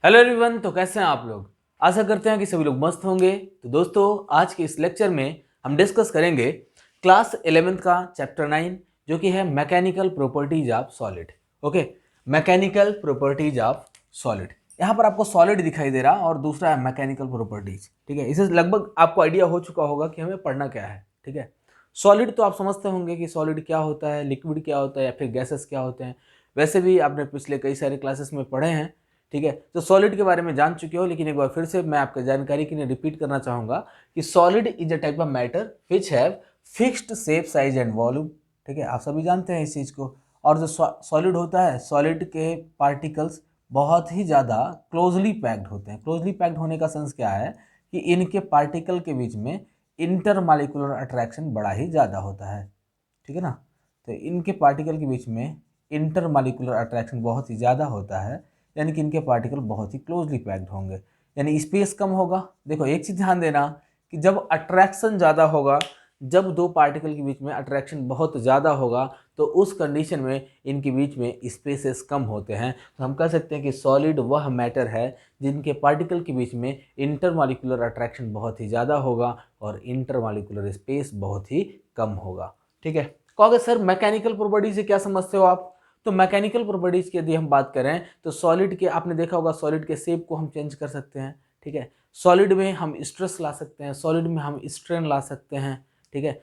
Hello everyone, तो कैसे हैं आप लोग। आशा करते हैं कि सभी लोग मस्त होंगे। तो दोस्तों, आज के इस लेक्चर में हम डिस्कस करेंगे क्लास 11th का चैप्टर 9 जो कि है mechanical properties of solid. Okay, mechanical properties of solid. यहाँ पर आपको सॉलिड दिखाई दे रहा और दूसरा है मैकेनिकल प्रॉपर्टीज। ठीक है, इसे लगभग आपको आइडिया हो चुका होगा कि हमें पढ़ना क्या है। ठीक है, सॉलिड तो आप समझते होंगे कि सॉलिड क्या होता है, लिक्विड क्या होता है या फिर गैसेस क्या होते हैं। वैसे भी आपने पिछले कई सारे क्लासेस में पढ़े हैं। ठीक है, तो सॉलिड के बारे में जान चुके हो, लेकिन एक बार फिर से मैं आपकी जानकारी के लिए रिपीट करना चाहूंगा कि solid is a type of matter which have fixed shape, size and volume. ठीक है, आप सभी जानते हैं इस चीज़ को। और जो सॉलिड होता है, सॉलिड के पार्टिकल्स बहुत ही ज़्यादा क्लोजली पैक्ड होते हैं। क्लोजली पैक्ड होने का सेंस क्या है कि इनके पार्टिकल के बीच में इंटरमॉलिक्यूलर अट्रैक्शन बड़ा ही ज़्यादा होता है। ठीक है ना, तो इनके पार्टिकल के बीच में इंटरमॉलिक्यूलर अट्रैक्शन बहुत ही ज़्यादा होता है, यानी कि इनके पार्टिकल बहुत ही क्लोजली पैक्ड होंगे, यानी स्पेस कम होगा। देखो एक चीज़ ध्यान देना कि जब अट्रैक्शन ज़्यादा होगा, जब दो पार्टिकल के बीच में अट्रैक्शन बहुत ज़्यादा होगा, तो उस कंडीशन में इनके बीच में स्पेसेस कम होते हैं। तो हम कह सकते हैं कि सॉलिड वह मैटर है जिनके पार्टिकल के बीच में इंटरमॉलिक्यूलर अट्रैक्शन बहुत ही ज़्यादा होगा और इंटरमॉलिक्यूलर स्पेस बहुत ही कम होगा। ठीक है, कहोगे सर मैकेनिकल प्रॉपर्टी से क्या समझते हो आप। तो मैकेनिकल प्रॉपर्टीज की यदि हम बात करें तो सॉलिड के, आपने देखा होगा सॉलिड के शेप को हम चेंज कर सकते हैं। ठीक है, सॉलिड में हम स्ट्रेस ला सकते हैं, सॉलिड में हम स्ट्रेन ला सकते हैं। ठीक है,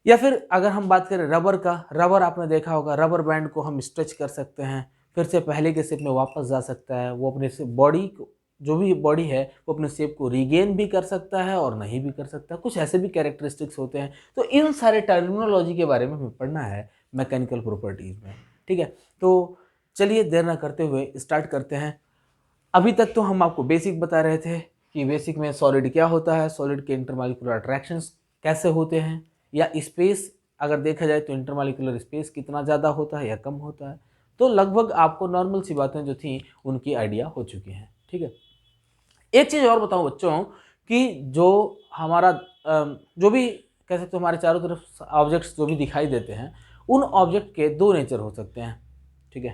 या फिर अगर हम बात करें रबर का, रबर आपने देखा होगा, रबर बैंड को हम स्ट्रेच कर सकते हैं, फिर से पहले के शेप में वापस जा सकता है। वो अपने बॉडी को, जो भी बॉडी है वो अपने शेप को रीगेन भी कर सकता है और नहीं भी कर सकता। कुछ ऐसे भी कैरेक्टरिस्टिक्स होते हैं। तो इन सारे टर्मिनोलॉजी के बारे में हमें पढ़ना है मैकेनिकल प्रॉपर्टीज में। ठीक है, तो चलिए देर ना करते हुए स्टार्ट करते हैं। अभी तक तो हम आपको बेसिक बता रहे थे कि बेसिक में सॉलिड क्या होता है, सॉलिड के इंटरमॉलिक्यूलर अट्रैक्शंस कैसे होते हैं, या स्पेस अगर देखा जाए तो इंटरमॉलिक्यूलर स्पेस कितना ज़्यादा होता है या कम होता है। तो लगभग आपको नॉर्मल सी बातें जो थी उनकी आइडिया हो चुकी हैं। ठीक है, एक चीज़ और बताऊं बच्चों कि जो हमारा जो भी कह सकते हो हमारे चारों तरफ ऑब्जेक्ट्स जो भी दिखाई देते हैं, उन ऑब्जेक्ट के दो नेचर हो सकते हैं। ठीक है,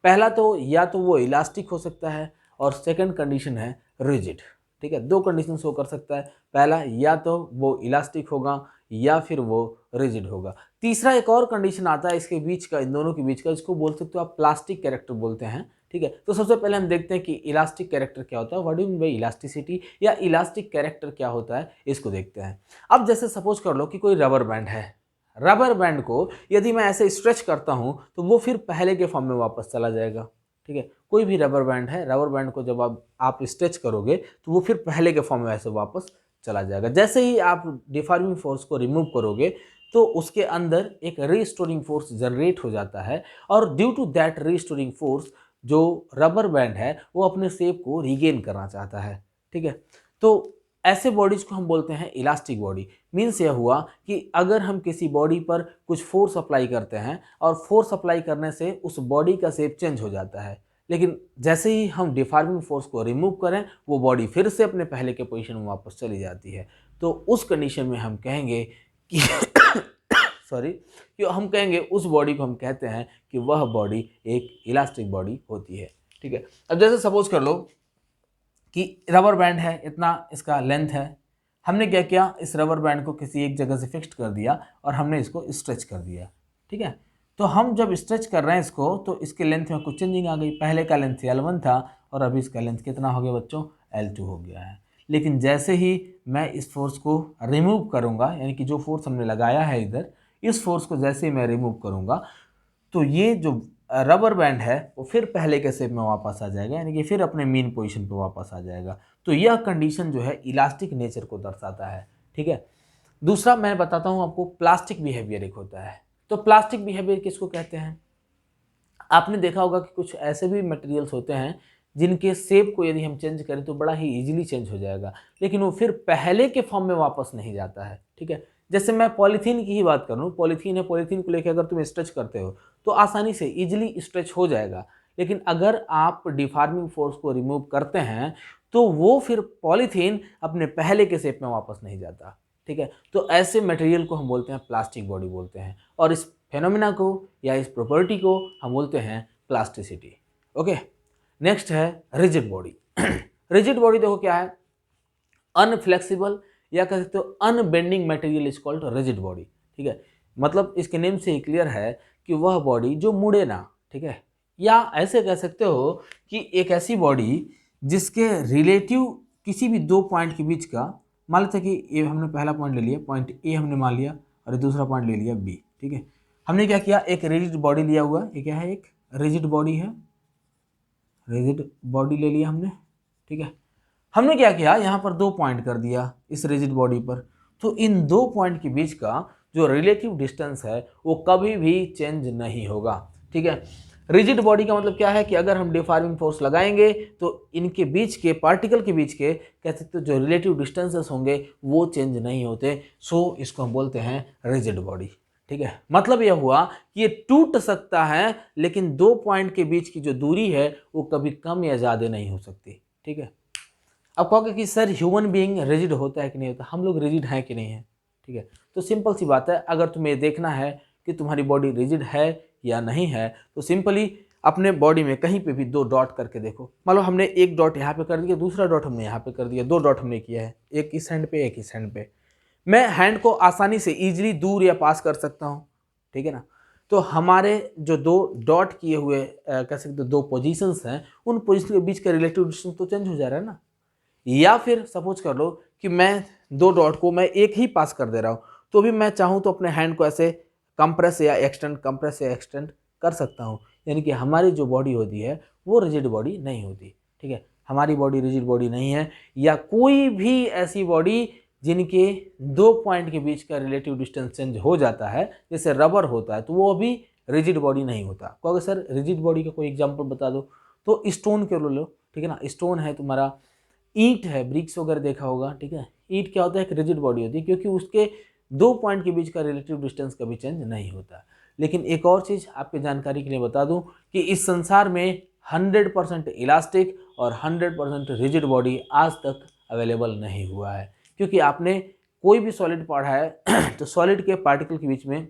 पहला तो या तो वो इलास्टिक हो सकता है और सेकंड कंडीशन है रिजिड। ठीक है, दो कंडीशन शो कर सकता है। पहला या तो वो इलास्टिक होगा या फिर वो रिजिड होगा। तीसरा एक और कंडीशन आता है इसके बीच का, इन दोनों के बीच का, इसको बोल सकते हो आप प्लास्टिक कैरेक्टर बोलते हैं। ठीक है, तो सबसे पहले हम देखते हैं कि इलास्टिक कैरेक्टर क्या होता है, what do you mean by elasticity, या इलास्टिक कैरेक्टर क्या होता है, इसको देखते हैं। अब जैसे सपोज कर लो कि कोई रबर बैंड है, रबर बैंड को यदि मैं ऐसे स्ट्रेच करता हूं तो वो फिर पहले के फॉर्म में वापस चला जाएगा। ठीक है, कोई भी रबर बैंड है, रबर बैंड को जब आप स्ट्रेच करोगे तो वो फिर पहले के फॉर्म में ऐसे वापस चला जाएगा। जैसे ही आप डिफॉर्मिंग फोर्स को रिमूव करोगे तो उसके अंदर एक रीस्टोरिंग फोर्स जनरेट हो जाता है, और due to that restoring force जो रबर बैंड है वो अपने शेप को रीगेन करना चाहता है। ठीक है, तो ऐसे बॉडीज को हम बोलते हैं इलास्टिक बॉडी। मीन्स यह हुआ कि अगर हम किसी बॉडी पर कुछ फोर्स अप्लाई करते हैं और फोर्स अप्लाई करने से उस बॉडी का शेप चेंज हो जाता है, लेकिन जैसे ही हम डिफॉर्मिंग फोर्स को रिमूव करें वो बॉडी फिर से अपने पहले के पोजीशन में वापस चली जाती है। तो उस कंडीशन में हम कहेंगे कि सॉरी, कि हम कहेंगे उस बॉडी को हम कहते हैं कि वह बॉडी एक इलास्टिक बॉडी होती है। ठीक है, अब जैसे सपोज कर लो कि रबर बैंड है, इतना इसका लेंथ है, हमने क्या किया, इस रबर बैंड को किसी एक जगह से फिक्स्ड कर दिया और हमने इसको स्ट्रेच कर दिया। ठीक है, तो हम जब स्ट्रेच कर रहे हैं इसको तो इसके लेंथ में कुछ चेंजिंग आ गई। पहले का लेंथ L1 था और अभी इसका लेंथ कितना हो गया बच्चों, L2 हो गया है। लेकिन जैसे ही मैं इस फोर्स को रिमूव करूंगा, यानी कि जो फोर्स हमने लगाया है इधर, इस फोर्स को जैसे ही मैं रिमूव करूंगा तो ये जो रबर बैंड है वो फिर पहले के शेप में वापस आ जाएगा, यानी कि फिर अपने मीन पोजीशन पे वापस आ जाएगा। तो यह कंडीशन जो है इलास्टिक नेचर को दर्शाता है। ठीक है, दूसरा मैं बताता हूँ आपको, प्लास्टिक बिहेवियर एक होता है। तो प्लास्टिक बिहेवियर किसको कहते हैं, आपने देखा होगा कि कुछ ऐसे भी मटेरियल्स होते हैं जिनके शेप को यदि हम चेंज करें तो बड़ा ही इजीली चेंज हो जाएगा, लेकिन वो फिर पहले के फॉर्म में वापस नहीं जाता है। ठीक है, जैसे मैं पॉलीथीन की ही बात करूँ, पॉलीथीन है, पॉलीथीन को लेकर अगर तुम स्ट्रेच करते हो तो आसानी से इजीली स्ट्रेच हो जाएगा, लेकिन अगर आप डिफॉर्मिंग फोर्स को रिमूव करते हैं तो वो फिर पॉलीथीन अपने पहले के शेप में वापस नहीं जाता। ठीक है, तो ऐसे मटेरियल को हम बोलते हैं प्लास्टिक बॉडी बोलते हैं, और इस फेनोमेना को या इस प्रॉपर्टी को हम बोलते हैं प्लास्टिसिटी। ओके, नेक्स्ट है रिजिड बॉडी। रिजिड बॉडी देखो क्या है, अनफ्लेक्सिबल या कह सकते हो unbending material is called rigid body. ठीक है, मतलब इसके नेम से ही क्लियर है कि वह बॉडी जो मुड़े ना। ठीक है, या ऐसे कह सकते हो कि एक ऐसी बॉडी जिसके रिलेटिव किसी भी दो पॉइंट के बीच का, मान लेते कि ये हमने पहला पॉइंट ले लिया, पॉइंट ए हमने मान लिया, और दूसरा पॉइंट ले लिया बी। ठीक है, हमने क्या किया, एक रिजिड बॉडी लिया हुआ, ये क्या है, एक रिजिड बॉडी है, रिजिड बॉडी ले लिया हमने। ठीक है, हमने क्या किया, यहाँ पर दो पॉइंट कर दिया इस रिजिड बॉडी पर, तो इन दो पॉइंट के बीच का जो रिलेटिव डिस्टेंस है वो कभी भी चेंज नहीं होगा। ठीक है, रिजिड बॉडी का मतलब क्या है कि अगर हम डिफॉर्मिंग फोर्स लगाएंगे तो इनके बीच के पार्टिकल के बीच के कह सकते हो जो रिलेटिव डिस्टेंसेस होंगे वो चेंज नहीं होते, सो इसको हम बोलते हैं रिजिड बॉडी। ठीक है, मतलब यह हुआ कि ये टूट सकता है लेकिन दो पॉइंट के बीच की जो दूरी है वो कभी कम या ज़्यादा नहीं हो सकती। ठीक है, अब कहोगे कि सर ह्यूमन बीइंग रिजिड होता है कि नहीं होता, हम लोग रिजिड हैं कि नहीं है। ठीक है, तो सिंपल सी बात है, अगर तुम्हें देखना है कि तुम्हारी बॉडी रिजिड है या नहीं है तो सिंपली अपने बॉडी में कहीं पे भी दो डॉट करके देखो। मान लो हमने एक डॉट यहाँ पे कर दिया, दूसरा डॉट हमने यहाँ पे कर दिया, दो डॉट हमने किया है, एक इस हैंड पे एक इस हैंड पे। मैं हैंड को आसानी से ईजिली दूर या पास कर सकता हूँ। ठीक है ना, तो हमारे जो दो डॉट किए हुए कह सकते दो पोजीशंस हैं, उन पोजीशन के बीच का रिलेटिव डिस्टेंस तो चेंज हो जा रहा है ना। या फिर सपोज कर लो कि मैं दो डॉट को मैं एक ही पास कर दे रहा हूँ, तो भी मैं चाहूँ तो अपने हैंड को ऐसे कंप्रेस या एक्सटेंड कर सकता हूँ। यानी कि हमारी जो बॉडी होती है वो रिजिड बॉडी नहीं होती। ठीक है, हमारी बॉडी रिजिड बॉडी नहीं है, या कोई भी ऐसी बॉडी जिनके दो पॉइंट के बीच का रिलेटिव डिस्टेंस चेंज हो जाता है, जैसे रबर होता है, तो वो भी रिजिड बॉडी नहीं होता। कहोगे सर रिजिड बॉडी का कोई एग्जाम्पल बता दो, तो स्टोन के लो। ठीक है ना, स्टोन है तुम्हारा, ईंट है, ब्रिक्स वगैरह देखा होगा। ठीक है, ईंट क्या होता है, एक रिजिड बॉडी होती है क्योंकि उसके दो पॉइंट के बीच का रिलेटिव डिस्टेंस कभी चेंज नहीं होता। लेकिन एक और चीज़ आपके जानकारी के लिए बता दूं कि इस संसार में 100% इलास्टिक और 100% रिजिड बॉडी आज तक अवेलेबल नहीं हुआ है। क्योंकि आपने कोई भी सॉलिड पढ़ा है तो सॉलिड के पार्टिकल के बीच में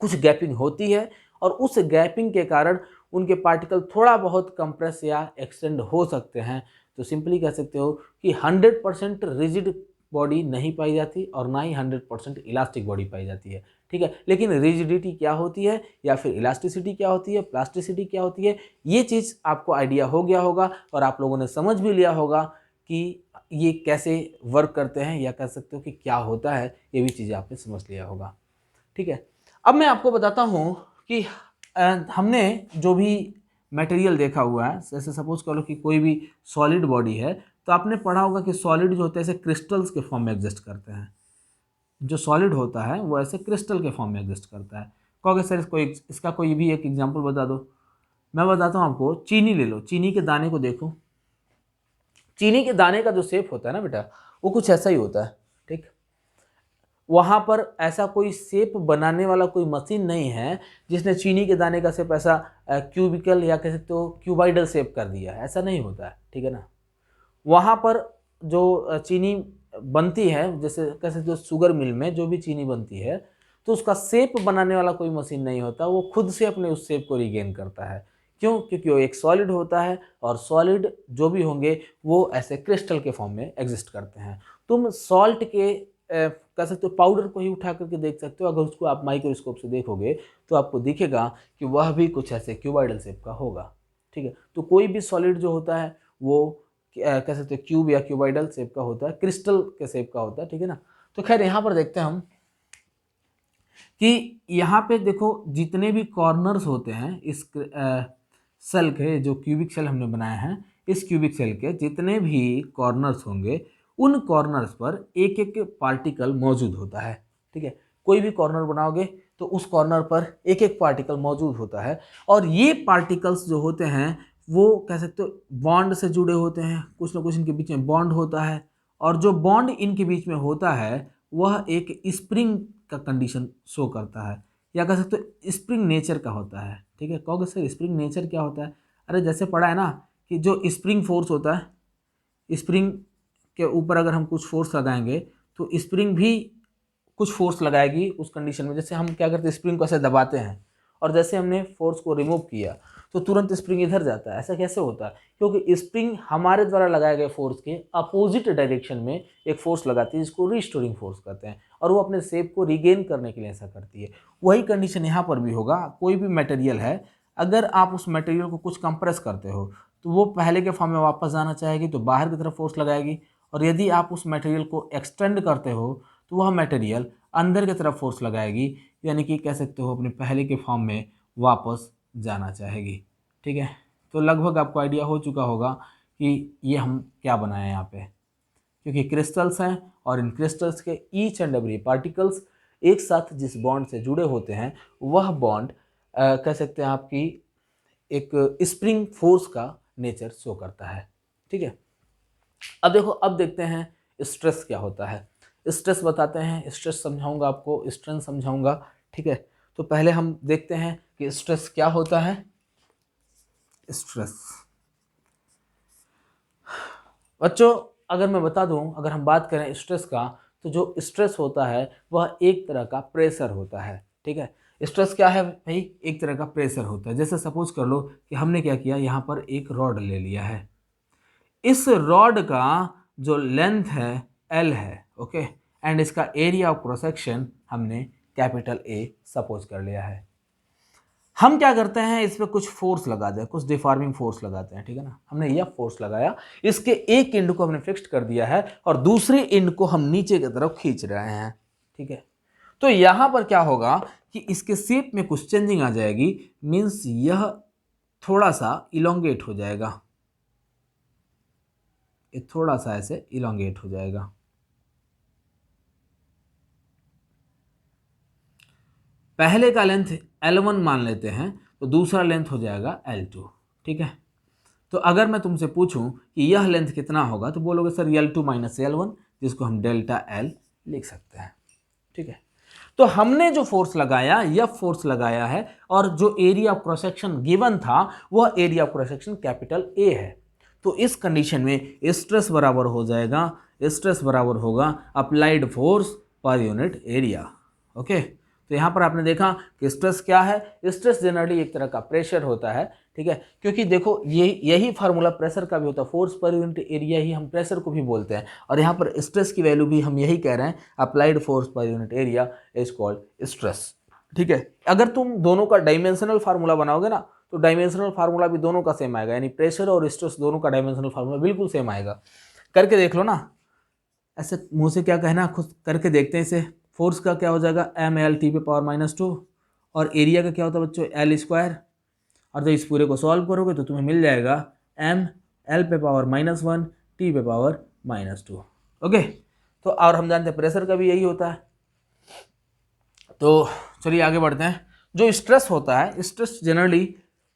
कुछ गैपिंग होती है, और उस गैपिंग के कारण उनके पार्टिकल थोड़ा बहुत कंप्रेस या एक्सटेंड हो सकते हैं। तो सिंपली कह सकते हो कि 100% रिजिड बॉडी नहीं पाई जाती और ना ही 100% इलास्टिक बॉडी पाई जाती है। ठीक है, लेकिन रिजिडिटी क्या होती है या फिर इलास्टिसिटी क्या होती है, प्लास्टिसिटी क्या होती है, ये चीज़ आपको आइडिया हो गया होगा और आप लोगों ने समझ भी लिया होगा कि ये कैसे वर्क करते हैं, या कह सकते हो कि क्या होता है, ये भी चीज़ें आपने समझ लिया होगा। ठीक है, अब मैं आपको बताता हूँ कि हमने जो भी मटेरियल देखा हुआ है, जैसे सपोज करो कि कोई भी सॉलिड बॉडी है, तो आपने पढ़ा होगा कि सॉलिड जो होते हैं ऐसे क्रिस्टल्स के फॉर्म में एग्जिस्ट करते हैं। जो सॉलिड होता है वो ऐसे क्रिस्टल के फॉर्म में एग्जिस्ट करता है। कहोगे सर इसका कोई भी एक एग्जांपल बता दो। मैं बताता हूँ आपको, चीनी ले लो, चीनी के दाने को देखो, चीनी के दाने का जो शेप होता है ना बेटा, वो कुछ ऐसा ही होता है। ठीक, वहाँ पर ऐसा कोई शेप बनाने वाला कोई मशीन नहीं है जिसने चीनी के दाने का शेप ऐसा क्यूबिकल या कह सकते हो क्यूबाइडल शेप कर दिया है, ऐसा नहीं होता है। ठीक है ना, वहाँ पर जो चीनी बनती है, जैसे कह सकते हो शुगर मिल में जो भी चीनी बनती है, तो उसका शेप बनाने वाला कोई मशीन नहीं होता, वो खुद से अपने उस शेप को रिगेन करता है। क्यों? क्योंकि वो एक सॉलिड होता है, और सॉलिड जो भी होंगे वो ऐसे क्रिस्टल के फॉर्म में एग्जिस्ट करते हैं। तुम सॉल्ट के कह सकते हो पाउडर को ही उठा करके देख सकते हो, अगर उसको आप माइक्रोस्कोप से देखोगे तो आपको दिखेगा कि वह भी कुछ ऐसे क्यूबाइडल शेप का होगा। ठीक है, तो कोई भी सॉलिड जो होता है वो कह सकते हो क्यूब या क्यूबाइडल शेप का होता है, क्रिस्टल के शेप का होता है। ठीक है ना, तो खैर यहाँ पर देखते हैं हम कि यहाँ पे देखो जितने भी कॉर्नर्स होते हैं इस सेल के, जो क्यूबिक सेल हमने बनाए हैं, इस क्यूबिक सेल के जितने भी कॉर्नर्स होंगे उन कॉर्नर्स पर एक एक पार्टिकल मौजूद होता है। ठीक है, कोई भी कॉर्नर बनाओगे तो उस कॉर्नर पर एक एक पार्टिकल मौजूद होता है, और ये पार्टिकल्स जो होते हैं वो कह सकते हो बॉन्ड से जुड़े होते हैं, कुछ ना कुछ इनके बीच में बॉन्ड होता है, और जो बॉन्ड इनके बीच में होता है वह एक स्प्रिंग का कंडीशन शो करता है, या कह सकते हो स्प्रिंग नेचर का होता है। ठीक है, कहोगे सर स्प्रिंग नेचर क्या होता है? अरे जैसे पढ़ा है ना कि जो स्प्रिंग फोर्स होता है, स्प्रिंग के ऊपर अगर हम कुछ फोर्स लगाएंगे तो स्प्रिंग भी कुछ फोर्स लगाएगी उस कंडीशन में। जैसे हम क्या करते हैं, स्प्रिंग को ऐसे दबाते हैं, और जैसे हमने फोर्स को रिमूव किया तो तुरंत स्प्रिंग इधर जाता है। ऐसा कैसे होता है? क्योंकि स्प्रिंग हमारे द्वारा लगाए गए फोर्स के अपोजिट डायरेक्शन में एक फोर्स लगाती है जिसको रिस्टोरिंग फोर्स कहते हैं, और वो अपने शेप को रिगेन करने के लिए ऐसा करती है। वही कंडीशन यहाँ पर भी होगा। कोई भी मटेरियल है, अगर आप उस मटेरियल को कुछ कंप्रेस करते हो तो वो पहले के फॉर्म में वापस जाना चाहेगी, तो बाहर की तरफ फोर्स लगाएगी, और यदि आप उस मटेरियल को एक्सटेंड करते हो तो वह मटेरियल अंदर की तरफ फोर्स लगाएगी, यानी कि कह सकते हो अपने पहले के फॉर्म में वापस जाना चाहेगी। ठीक है, तो लगभग आपको आइडिया हो चुका होगा कि ये हम क्या बनाए यहाँ पे, क्योंकि क्रिस्टल्स हैं और इन क्रिस्टल्स के ईच एंड एवरी पार्टिकल्स एक साथ जिस बॉन्ड से जुड़े होते हैं वह बॉन्ड कह सकते हैं आपकी एक स्प्रिंग फोर्स का नेचर शो करता है। ठीक है, अब देखो, अब देखते हैं स्ट्रेस क्या होता है। स्ट्रेस बताते हैं, स्ट्रेस समझाऊंगा आपको, स्ट्रेन समझाऊंगा। ठीक है, तो पहले हम देखते हैं कि स्ट्रेस क्या होता है। स्ट्रेस बच्चों, अगर मैं बता दूं, अगर हम बात करें स्ट्रेस का, तो जो स्ट्रेस होता है वह एक तरह का प्रेशर होता है। ठीक है, स्ट्रेस क्या है भाई? एक तरह का प्रेशर होता है। जैसे सपोज कर लो कि हमने क्या किया, यहाँ पर एक रॉड ले लिया है। इस रॉड का जो लेंथ है L है, ओके, एंड इसका एरिया ऑफ क्रॉस सेक्शन हमने कैपिटल A सपोज कर लिया है। हम क्या करते हैं, इस पर कुछ फोर्स लगा दें, कुछ डिफॉर्मिंग फोर्स लगाते हैं। ठीक है ना, हमने यह फोर्स लगाया, इसके एक एंड को हमने फिक्स्ड कर दिया है और दूसरे एंड को हम नीचे की तरफ खींच रहे हैं। ठीक है, तो यहां पर क्या होगा कि इसके शेप में कुछ चेंजिंग आ जाएगी, मीन्स यह थोड़ा सा इलोंगेट हो जाएगा, ये थोड़ा सा ऐसे इलोंगेट हो जाएगा। पहले का लेंथ L1 मान लेते हैं, तो दूसरा लेंथ हो जाएगा L2। ठीक है, तो अगर मैं तुमसे पूछूं कि यह लेंथ कितना होगा, तो बोलोगे सर L2 माइनस L1, जिसको हम डेल्टा L लिख सकते हैं। ठीक है, तो हमने जो फोर्स लगाया, यह फोर्स लगाया है, और जो area of cross section given था वह area of cross section capital A है। तो इस कंडीशन में स्ट्रेस बराबर हो जाएगा, स्ट्रेस बराबर होगा applied force per unit area. Okay, तो यहाँ पर आपने देखा कि स्ट्रेस क्या है। स्ट्रेस जनरली एक तरह का प्रेशर होता है। ठीक है, क्योंकि देखो यही फार्मूला प्रेशर का भी होता है, फोर्स पर यूनिट एरिया ही हम प्रेशर को भी बोलते हैं, और यहाँ पर स्ट्रेस की वैल्यू भी हम यही कह रहे हैं, applied force per unit area is called stress. ठीक है, अगर तुम दोनों का डायमेंशनल फार्मूला बनाओगे ना, तो डायमेंशनल फार्मूला भी दोनों का सेम आएगा, यानी प्रेशर और स्ट्रेस दोनों का डायमेंशनल फार्मूला बिल्कुल सेम आएगा। करके देख लो ना, ऐसे मुंह से क्या कहना, खुद करके देखते हैं इसे। फोर्स का क्या हो जाएगा, mL T पे पावर -2, और एरिया का क्या होता है बच्चों, L²। और जब इस पूरे को सॉल्व करोगे तो तुम्हें मिल जाएगा mL पे पावर -1 T पे पावर -2। ओके, तो और हम जानते हैं प्रेशर का भी यही होता है। तो चलिए आगे बढ़ते हैं। जो स्ट्रेस होता है, स्ट्रेस जनरली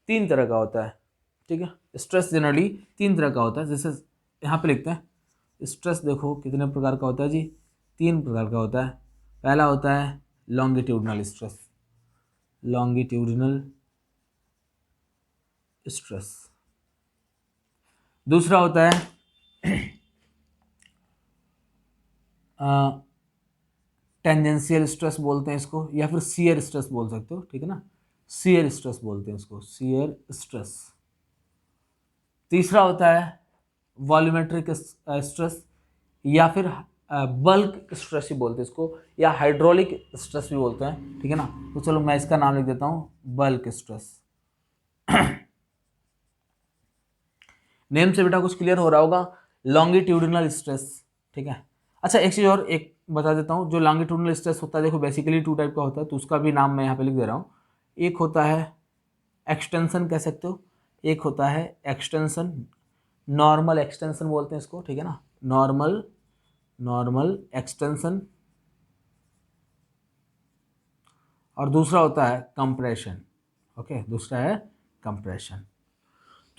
3 तरह का होता है। ठीक है, स्ट्रेस जनरली 3 तरह का होता है। जैसे यहाँ पे लिखते हैं, स्ट्रेस देखो कितने प्रकार का होता है जी, 3 प्रकार का होता है। पहला होता है लॉन्गिट्यूडनल स्ट्रेस, लॉन्गिट्यूडनल स्ट्रेस। दूसरा होता है टेंजेंशियल स्ट्रेस बोलते हैं इसको, या फिर शियर स्ट्रेस बोल सकते हो। ठीक है ना, शियर स्ट्रेस बोलते हैं इसको, शियर स्ट्रेस। तीसरा होता है वॉल्यूमेट्रिक स्ट्रेस, या फिर बल्क स्ट्रेस ही बोलते हैं इसको, या हाइड्रोलिक स्ट्रेस भी बोलते हैं। ठीक है ना, तो चलो मैं इसका नाम लिख देता हूँ, बल्क स्ट्रेस। नेम से बेटा कुछ क्लियर हो रहा होगा, लॉन्गिट्यूडिनल स्ट्रेस। ठीक है, अच्छा एक चीज़ और एक बता देता हूँ, जो लॉन्गिट्यूडिनल स्ट्रेस होता है, देखो बेसिकली 2 टाइप का होता है, तो उसका भी नाम मैं यहाँ पे लिख दे रहा हूँ। एक होता है एक्सटेंशन कह सकते हो, एक होता है एक्सटेंशन, नॉर्मल एक्सटेंशन बोलते हैं इसको। ठीक है ना, नॉर्मल एक्सटेंशन, और दूसरा होता है कंप्रेशन। ओके, दूसरा है कंप्रेशन।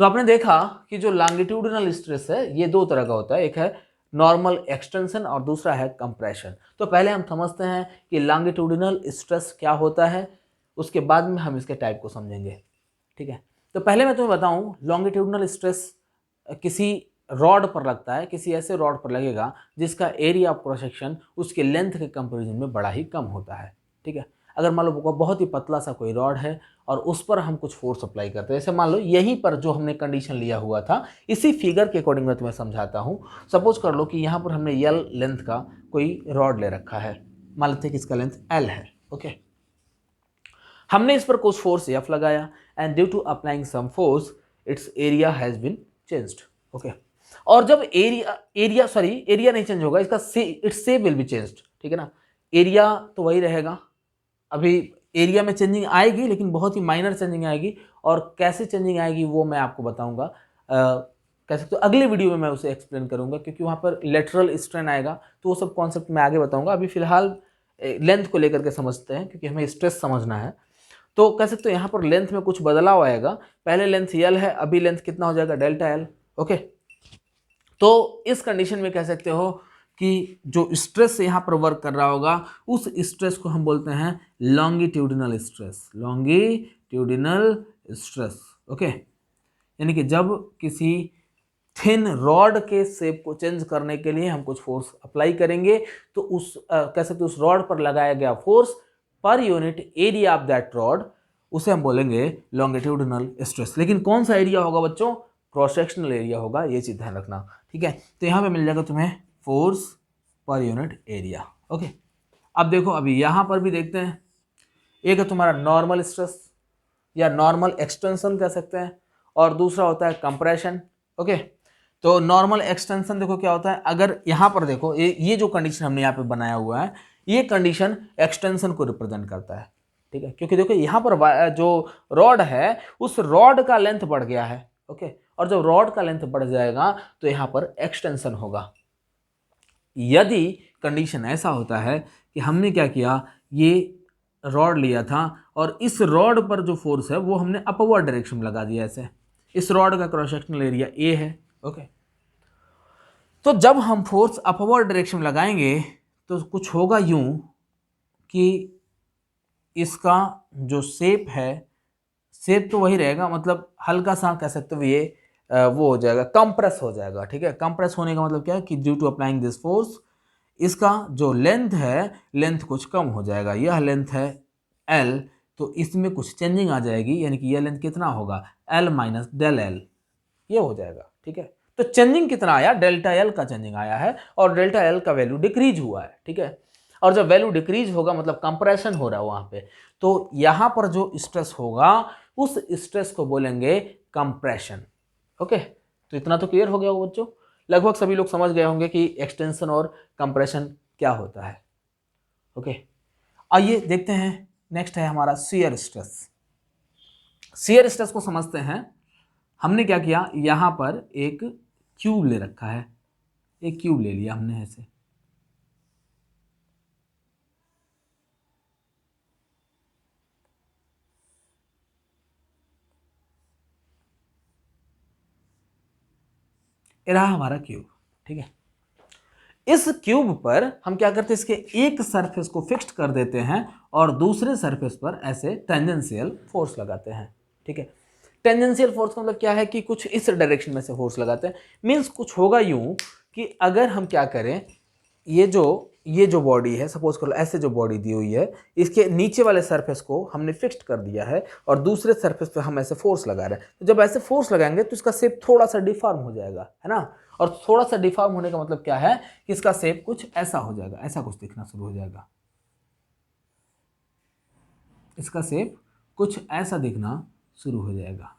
तो आपने देखा कि जो लॉन्गिट्यूडिनल स्ट्रेस है ये 2 तरह का होता है, एक है नॉर्मल एक्सटेंशन और दूसरा है कंप्रेशन। तो पहले हम समझते हैं कि लॉन्गिट्यूडिनल स्ट्रेस क्या होता है, उसके बाद में हम इसके टाइप को समझेंगे। ठीक है, तो पहले मैं तुम्हें बताऊं, लॉन्गिट्यूडिनल स्ट्रेस किसी रॉड पर लगता है, किसी ऐसे रॉड पर लगेगा जिसका एरिया ऑफ क्रॉस सेक्शन उसके लेंथ के कंपेरिजन में बड़ा ही कम होता है। ठीक है, अगर मान लो बहुत ही पतला सा कोई रॉड है और उस पर हम कुछ फोर्स अप्लाई करते हैं। जैसे मान लो यहीं पर जो हमने कंडीशन लिया हुआ था, इसी फिगर के अकॉर्डिंग मैं तुम्हें समझाता हूँ। सपोज कर लो कि यहाँ पर हमने यल लेंथ का कोई रॉड ले रखा है, मान लेते हैं कि इसका लेंथ एल है। ओके, हमने इस पर कुछ फोर्स एफ लगाया and due to applying some force its area has been changed. Okay, और जब एरिया नहीं चेंज होगा, इसका its shape will be changed, ठीक है ना। एरिया तो वही रहेगा, अभी एरिया में चेंजिंग आएगी लेकिन बहुत ही माइनर चेंजिंग आएगी, और कैसे चेंजिंग आएगी वो मैं आपको बताऊंगा, कैसे तो अगले वीडियो में मैं उसे एक्सप्लेन करूंगा, क्योंकि वहाँ पर लेटरल स्ट्रेन आएगा, तो वो सब कॉन्सेप्ट मैं आगे बताऊंगा। अभी फिलहाल लेंथ को लेकर के समझते हैं, क्योंकि हमें स्ट्रेस समझना है। तो कह सकते हो यहाँ पर लेंथ में कुछ बदलाव आएगा, पहले लेंथ यल है, अभी लेंथ कितना हो जाएगा, डेल्टा एल। ओके, तो इस कंडीशन में कह सकते हो कि जो स्ट्रेस यहाँ पर वर्क कर रहा होगा, उस स्ट्रेस को हम बोलते हैं longitudinal stress, longitudinal stress. Okay, यानी कि जब किसी थिन रॉड के शेप को चेंज करने के लिए हम कुछ फोर्स अप्लाई करेंगे, तो उस कह सकते उस रॉड पर लगाया गया force per unit area of that rod, उसे हम बोलेंगे लॉन्गिट्यूडिनल स्ट्रेस। लेकिन कौन सा एरिया होगा बच्चों, क्रॉस सेक्शनल एरिया होगा, ये चीज ध्यान रखना, ठीक है। तो यहाँ पे मिल जाएगा तुम्हें force per unit area. Okay, अब देखो अभी यहाँ पर भी देखते हैं, एक है तुम्हारा नॉर्मल स्ट्रेस या नॉर्मल एक्सटेंशन कह सकते हैं, और दूसरा होता है कंप्रेशन। ओके, तो नॉर्मल एक्सटेंशन देखो क्या होता है, अगर यहाँ पर देखो ये जो कंडीशन हमने यहाँ पे बनाया हुआ है, ये कंडीशन एक्सटेंशन को रिप्रेजेंट करता है, ठीक है, क्योंकि देखो यहाँ पर जो रॉड है उस रॉड का लेंथ बढ़ गया है। ओके, और जब रॉड का लेंथ बढ़ जाएगा तो यहाँ पर एक्सटेंशन होगा। यदि कंडीशन ऐसा होता है कि हमने क्या किया, ये रॉड लिया था और इस रॉड पर जो फोर्स है वो हमने अपवर्ड डायरेक्शन में लगा दिया, ऐसे इस रॉड का क्रॉस सेक्शनल एरिया ए है। ओके, तो जब हम फोर्स अपवर्ड डायरेक्शन में लगाएंगे तो कुछ होगा यूं कि इसका जो शेप है, शेप तो वही रहेगा, मतलब हल्का सा कह सकते हो ये वो हो जाएगा, कंप्रेस हो जाएगा, ठीक है। कंप्रेस होने का मतलब क्या है कि due to applying this force इसका जो लेंथ है, लेंथ कुछ कम हो जाएगा। यह लेंथ है एल, तो इसमें कुछ चेंजिंग आ जाएगी, यानी कि यह लेंथ कितना होगा, एल माइनस डेल एल, ये हो जाएगा, ठीक है। तो चेंजिंग कितना आया, डेल्टा एल का चेंजिंग आया है, और डेल्टा एल का वैल्यू डिक्रीज हुआ है, ठीक है। और जब वैल्यू डिक्रीज होगा मतलब कंप्रेशन हो रहा है वहां पे, तो यहां पर जो स्ट्रेस होगा उस स्ट्रेस को बोलेंगे कंप्रेशन। ओके, तो इतना तो क्लियर हो गया होगा बच्चों, लगभग सभी लोग समझ गए होंगे कि एक्सटेंशन और कंप्रेशन क्या होता है। ओके, आइए देखते हैं, नेक्स्ट है हमारा शियर स्ट्रेस। शियर स्ट्रेस को समझते हैं। हमने क्या किया, यहां पर एक क्यूब ले रखा है, एक क्यूब ले लिया हमने ऐसे, ये रहा हमारा क्यूब, ठीक है। इस क्यूब पर हम क्या करते हैं, इसके एक सरफेस को फिक्स्ड कर देते हैं और दूसरे सरफेस पर ऐसे टेंजेंशियल फोर्स लगाते हैं, ठीक है। टेंजेंशियल फोर्स का मतलब क्या है कि कुछ इस डायरेक्शन में से फोर्स लगाते हैं, मीन्स कुछ होगा यूं कि अगर हम क्या करें, ये जो बॉडी है, सपोज करो ऐसे जो बॉडी दी हुई है, इसके नीचे वाले सरफेस को हमने फिक्स्ड कर दिया है और दूसरे सरफेस पे हम ऐसे फोर्स लगा रहे हैं। तो जब ऐसे फोर्स लगाएंगे तो इसका शेप थोड़ा सा डिफॉर्म हो जाएगा, है ना। और थोड़ा सा डिफॉर्म होने का मतलब क्या है कि इसका शेप कुछ ऐसा हो जाएगा, ऐसा कुछ दिखना शुरू हो जाएगा, इसका शेप कुछ ऐसा दिखना शुरू हो जाएगा,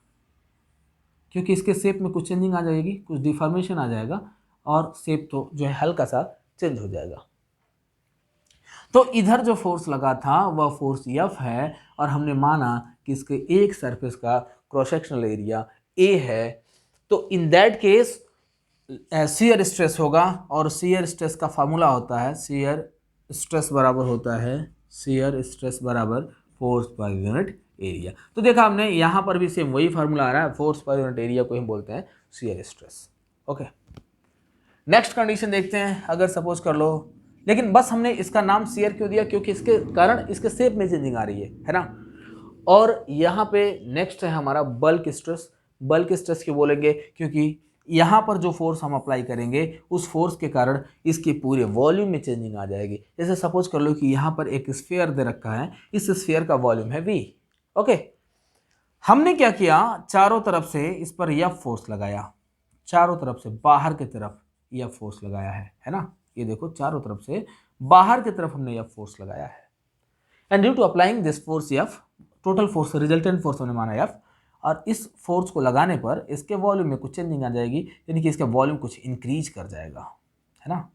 क्योंकि इसके शेप में कुछ चेंजिंग आ जाएगी, कुछ डिफॉर्मेशन आ जाएगा और शेप तो जो है हल्का सा चेंज हो जाएगा। तो इधर जो फोर्स लगा था वह फोर्स एफ है, और हमने माना कि इसके एक सरफेस का क्रॉस सेक्शनल एरिया ए है। तो in that case shear stress होगा, और शियर स्ट्रेस का फार्मूला होता है, शियर स्ट्रेस बराबर होता है, शियर स्ट्रेस बराबर फोर्स पर यूनिट एरिया। तो देखा हमने यहाँ पर भी सेम वही फार्मूला आ रहा है, फोर्स पर यूनिट एरिया को हम बोलते हैं shear stress. Okay, next condition देखते हैं। अगर सपोज कर लो, लेकिन बस हमने इसका नाम शियर क्यों दिया, क्योंकि इसके कारण इसके शेप में चेंजिंग आ रही है ना। और यहाँ पे नेक्स्ट है हमारा बल्क स्ट्रेस। बल्क स्ट्रेस क्यों बोलेंगे, क्योंकि यहाँ पर जो फोर्स हम अप्लाई करेंगे उस फोर्स के कारण इसके पूरे वॉल्यूम में चेंजिंग आ जाएगी। जैसे सपोज कर लो कि यहाँ पर एक स्फीयर दे रखा है, इस स्फीयर का वॉल्यूम है v। ओके, हमने क्या किया, चारों तरफ से इस पर एफ फोर्स लगाया, चारों तरफ से बाहर की तरफ एफ फोर्स लगाया है ना। ये देखो चारों तरफ से बाहर की तरफ हमने एफ फोर्स लगाया है। And due to applying this force F, total force resultant force हमने माना एफ, और इस फोर्स को लगाने पर इसके वॉल्यूम में कुछ चेंजिंग आ जाएगी, यानी कि इसका वॉल्यूम कुछ इंक्रीज कर जाएगा, है ना।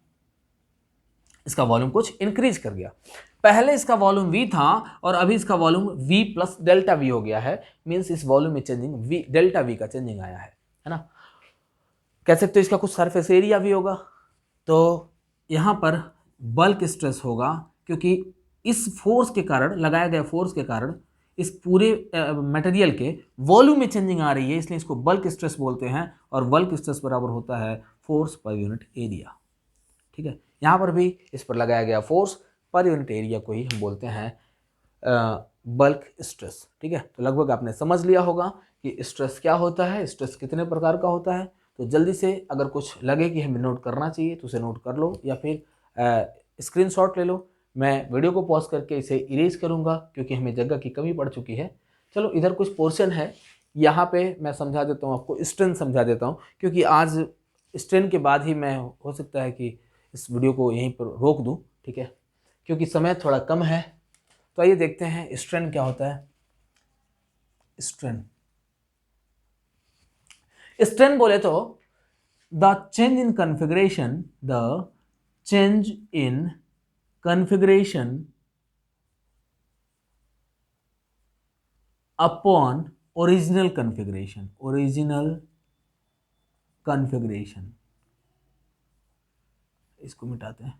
इसका वॉल्यूम कुछ इंक्रीज कर गया। पहले इसका वॉल्यूम v था और अभी इसका volume v plus delta v हो गया है, मीन्स इस वॉल्यूम में चेंजिंग v डेल्टा v का चेंजिंग आया है ना। कह सकते हो इसका कुछ सरफेस एरिया भी होगा। तो यहाँ पर बल्क स्ट्रेस होगा, क्योंकि इस फोर्स के कारण, लगाया गया फोर्स के कारण इस पूरे मटेरियल के वॉल्यूम में चेंजिंग आ रही है, इसलिए इसको बल्क स्ट्रेस बोलते हैं। और बल्क स्ट्रेस बराबर होता है फोर्स पर यूनिट एरिया, ठीक है। यहाँ पर भी इस पर लगाया गया फोर्स पर यूनिट एरिया को ही हम बोलते हैं बल्क स्ट्रेस, ठीक है। तो लगभग आपने समझ लिया होगा कि स्ट्रेस क्या होता है, स्ट्रेस कितने प्रकार का होता है। तो जल्दी से अगर कुछ लगे कि हमें नोट करना चाहिए तो उसे नोट कर लो, या फिर स्क्रीनशॉट ले लो। मैं वीडियो को पॉज करके इसे इरेज करूँगा, क्योंकि हमें जगह की कमी पड़ चुकी है। चलो इधर कुछ पोर्शन है, यहाँ पे मैं समझा देता हूँ आपको, स्ट्रेन समझा देता हूँ, क्योंकि आज स्ट्रेन के बाद ही मैं हो सकता है कि इस वीडियो को यहीं पर रोक दूँ, ठीक है, क्योंकि समय थोड़ा कम है। तो आइए देखते हैं स्ट्रेन क्या होता है। स्ट्रेन, स्ट्रेन बोले तो the change in configuration, the change in configuration upon original configuration, original configuration, इसको मिटाते हैं।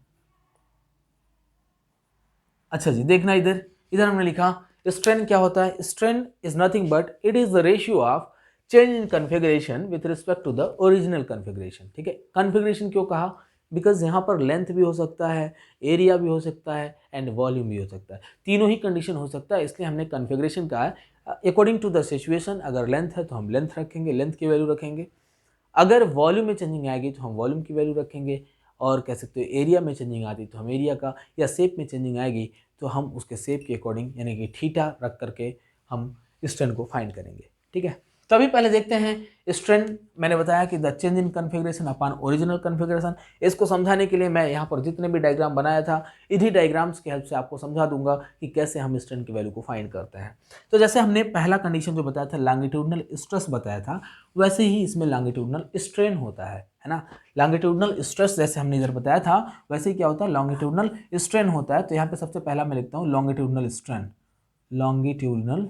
अच्छा जी, देखना इधर, इधर हमने लिखा स्ट्रेन क्या होता है। Strain is nothing but it is the ratio of change in configuration with respect to the original configuration, ठीक है। कॉन्फ़िगरेशन क्यों कहा, बिकॉज यहाँ पर लेंथ भी हो सकता है, एरिया भी हो सकता है, एंड वॉल्यूम भी हो सकता है, तीनों ही कंडीशन हो सकता है, इसलिए हमने कॉन्फ़िगरेशन कहा है। अकॉर्डिंग टू द सिचुएशन, अगर लेंथ है तो हम लेंथ रखेंगे, लेंथ की वैल्यू रखेंगे। अगर वॉल्यूम में चेंजिंग आएगी तो हम वॉल्यूम की वैल्यू रखेंगे, और कह सकते हो एरिया में चेंजिंग आती तो हम एरिया का, या शेप में चेंजिंग आएगी तो हम उसके शेप के अकॉर्डिंग, यानी कि थीटा रख करके हम स्ट्रेन को फाइंड करेंगे, ठीक है। तो अभी पहले देखते हैं स्ट्रेन। मैंने बताया कि the change in configuration upon original configuration. इसको समझाने के लिए मैं यहाँ पर जितने भी डायग्राम बनाया था, इन्हीं डायग्राम्स की हेल्प से आपको समझा दूंगा कि कैसे हम स्ट्रेन की वैल्यू को फाइंड करते हैं। तो जैसे हमने पहला कंडीशन जो बताया था, लॉन्गिट्यूडनल स्ट्रेस बताया था, वैसे ही इसमें लॉन्गिट्यूडनल स्ट्रेन होता है ना। लॉन्गिट्यूडनल स्ट्रेस जैसे हमने इधर बताया था, वैसे ही क्या होता है, लॉन्गिट्यूडनल स्ट्रेन होता है। तो यहाँ पे सबसे पहला मैं लिखता हूँ लॉन्गिट्यूडनल स्ट्रेन, लॉन्गिट्यूडनल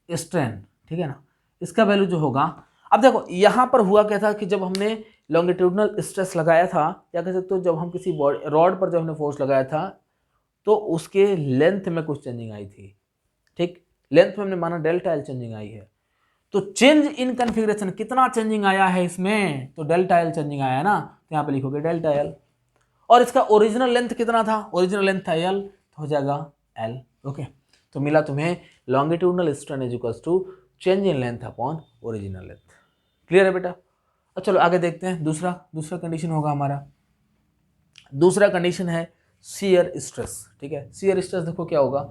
स्ट्रेन, ठीक है ना। इसका वैल्यू जो होगा, अब देखो यहाँ पर हुआ क्या था कि जब हमने लॉन्गिट्यूडनल स्ट्रेस लगाया था, या कह सकते हो जब हम किसी रॉड पर जब हमने फोर्स लगाया था, तो उसके लेंथ में कुछ चेंजिंग आई थी, ठीक। लेंथ में हमने माना डेल्टा एल चेंजिंग आई है। तो चेंज इन कॉन्फ़िगरेशन कितना चेंजिंग आया है इसमें, तो डेल्टा एल चेंजिंग आया है ना, तो यहाँ पे लिखोगे डेल्टा एल। और इसका ओरिजिनल लेंथ कितना था, ओरिजिनल लेंथ था एल, तो हो जाएगा एल, ओके। तो मिला तुम्हें longitudinal strain is equals to change in length upon original length. Clear है बेटा। अब चलो आगे देखते हैं, दूसरा कंडीशन होगा हमारा। दूसरा कंडीशन है शियर स्ट्रेस, ठीक है। शियर स्ट्रेस देखो क्या होगा,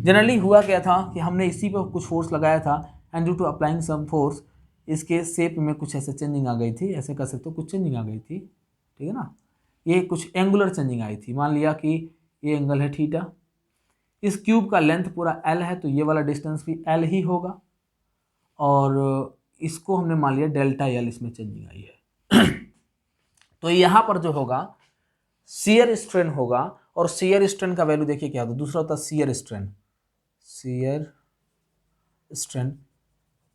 जनरली हुआ क्या था कि हमने इसी पर कुछ फोर्स लगाया था, and due to applying some force, इसके शेप में कुछ ऐसे चेंजिंग आ गई थी, ऐसे कर सकते हो, कुछ चेंजिंग आ गई थी, ठीक है ना। ये कुछ एंगुलर चेंजिंग आई थी, मान लिया कि ये एंगल है थीटा, इस क्यूब का लेंथ पूरा एल है, तो ये वाला डिस्टेंस भी एल ही होगा, और इसको हमने मान लिया डेल्टा एल, इसमें चेंजिंग आई है। तो यहाँ पर जो होगा शियर स्ट्रेन होगा, और शियर स्ट्रेन का वैल्यू देखिए क्या होता है, दूसरा होता है शियर स्ट्रेन। शियर स्ट्रेन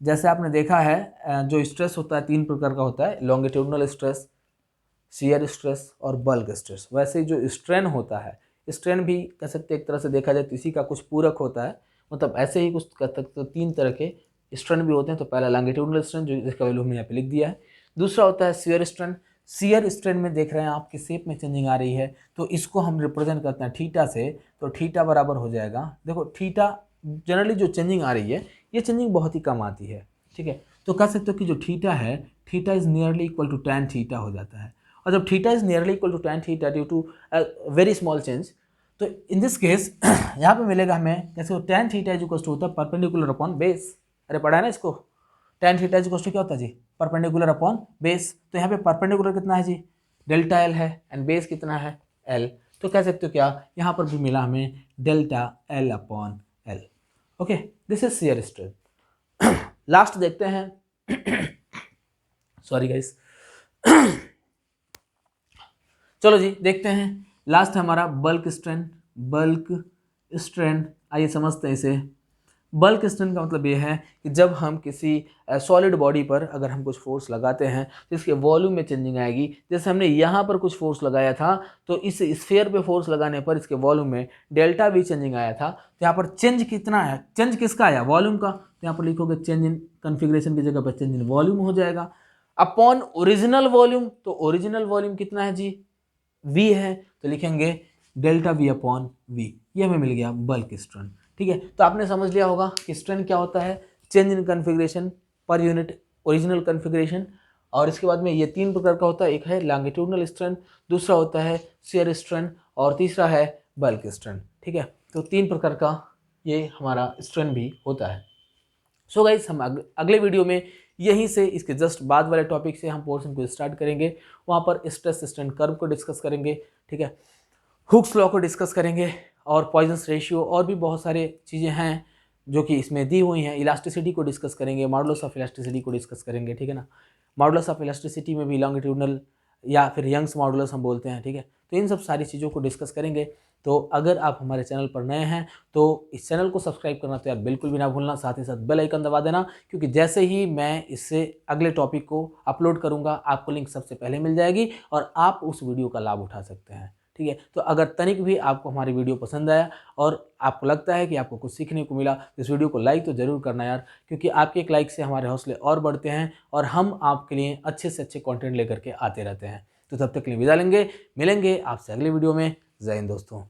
जैसे आपने देखा है, जो स्ट्रेस होता है तीन प्रकार का होता है, लॉन्गिट्यूडनल स्ट्रेस, शियर स्ट्रेस और बल्क स्ट्रेस। वैसे ही जो स्ट्रेन होता है, स्ट्रेन भी कह सकते एक तरह से देखा जाए तो इसी का कुछ पूरक होता है, मतलब ऐसे ही कुछ कह सकते, तो तीन तरह के स्ट्रेन भी होते हैं। तो पहला लॉन्गिट्यूडनल स्ट्रेन, जो जिसका वैल्यू हमने यहाँ पे लिख दिया है। दूसरा होता है शियर स्ट्रेन। शियर स्ट्रेन में देख रहे हैं आपकी शेप में चेंजिंग आ रही है, तो इसको हम रिप्रेजेंट करते हैं थीटा से। तो थीटा बराबर हो जाएगा, देखो थीटा जनरली जो चेंजिंग आ रही है, ये चेंजिंग बहुत ही कम आती है, ठीक है। तो कह सकते हो कि जो थीटा है, theta is nearly equal to tan theta हो जाता है। और जब theta is nearly equal to tan theta due to very small change, तो इन दिस केस यहाँ पे मिलेगा हमें कैसे, tan theta is equal to होता है परपेंडिकुलर अपॉन बेस। अरे पढ़ा है ना इसको, tan theta is equal to क्या होता है जी, परपेंडिकुलर अपॉन बेस। तो यहाँ पे परपेंडिकुलर कितना है जी, डेल्टा एल है, एंड बेस कितना है एल। तो कह सकते हो क्या, यहाँ पर भी मिला हमें delta L upon L. Okay, this is shear strain. Last देखते हैं सॉरी गाइस चलो जी देखते हैं, लास्ट है हमारा बल्क स्ट्रेन। बल्क स्ट्रेन आइए समझते हैं इसे। बल्क स्ट्रेन का मतलब ये है कि जब हम किसी सॉलिड बॉडी पर अगर हम कुछ फोर्स लगाते हैं तो इसके वॉल्यूम में चेंजिंग आएगी। जैसे हमने यहाँ पर कुछ फोर्स लगाया था तो इस स्फीयर पे फोर्स लगाने पर इसके वॉल्यूम में डेल्टा भी चेंजिंग आया था। तो यहाँ पर चेंज कितना है, चेंज किसका आया, वॉल्यूम का। तो यहाँ पर लिखोगे चेंज इन कन्फिग्रेशन की जगह पर चेंज इन वॉल्यूम हो जाएगा अपॉन ओरिजिनल वॉल्यूम। तो ओरिजिनल वॉल्यूम कितना है जी, v है, तो लिखेंगे डेल्टा v अपॉन v। ये हमें मिल गया बल्क स्ट्रेन। ठीक है, तो आपने समझ लिया होगा कि स्ट्रेन क्या होता है, change in configuration per unit original configuration. और इसके बाद में ये 3 प्रकार का होता है, एक है लॉन्गिट्यूडनल स्ट्रेन, दूसरा होता है शियर स्ट्रेन, और तीसरा है बल्क स्ट्रेन। ठीक है, तो 3 प्रकार का ये हमारा स्ट्रेन भी होता है। सो गाइस, हम अगले वीडियो में यहीं से इसके जस्ट बाद वाले टॉपिक से हम पोर्शन को स्टार्ट करेंगे। वहाँ पर स्ट्रेस स्ट्रेन कर्व को डिस्कस करेंगे। ठीक है, हुक्स लॉ को डिस्कस करेंगे, और पॉइजन्स रेशियो, और भी बहुत सारे चीज़ें हैं जो कि इसमें दी हुई हैं। इलास्टिसिटी को डिस्कस करेंगे, मॉडुलस ऑफ इलास्टिसिटी को डिस्कस करेंगे। ठीक है ना, मॉडुलस ऑफ इलास्टिसिटी में भी लॉन्गिट्यूडनल या फिर यंग्स मॉडुलस हम बोलते हैं। ठीक है, तो इन सब सारी चीज़ों को डिस्कस करेंगे। तो अगर आप हमारे चैनल पर नए हैं तो इस चैनल को सब्सक्राइब करना तो यार बिल्कुल भी ना भूलना, साथ ही साथ बेल आइकन दबा देना, क्योंकि जैसे ही मैं इससे अगले टॉपिक को अपलोड करूंगा आपको लिंक सबसे पहले मिल जाएगी और आप उस वीडियो का लाभ उठा सकते हैं। ठीक है, तो अगर तनिक भी आपको हमारी वीडियो पसंद आया और आपको लगता है कि आपको कुछ सीखने को मिला तो इस वीडियो को लाइक तो ज़रूर करना यार, क्योंकि आपके एक लाइक से हमारे हौसले और बढ़ते हैं और हम आपके लिए अच्छे से अच्छे कंटेंट लेकर के आते रहते हैं। तो तब तक के लिए विदा लेंगे, मिलेंगे आपसे अगले वीडियो में। जय हिंद दोस्तों।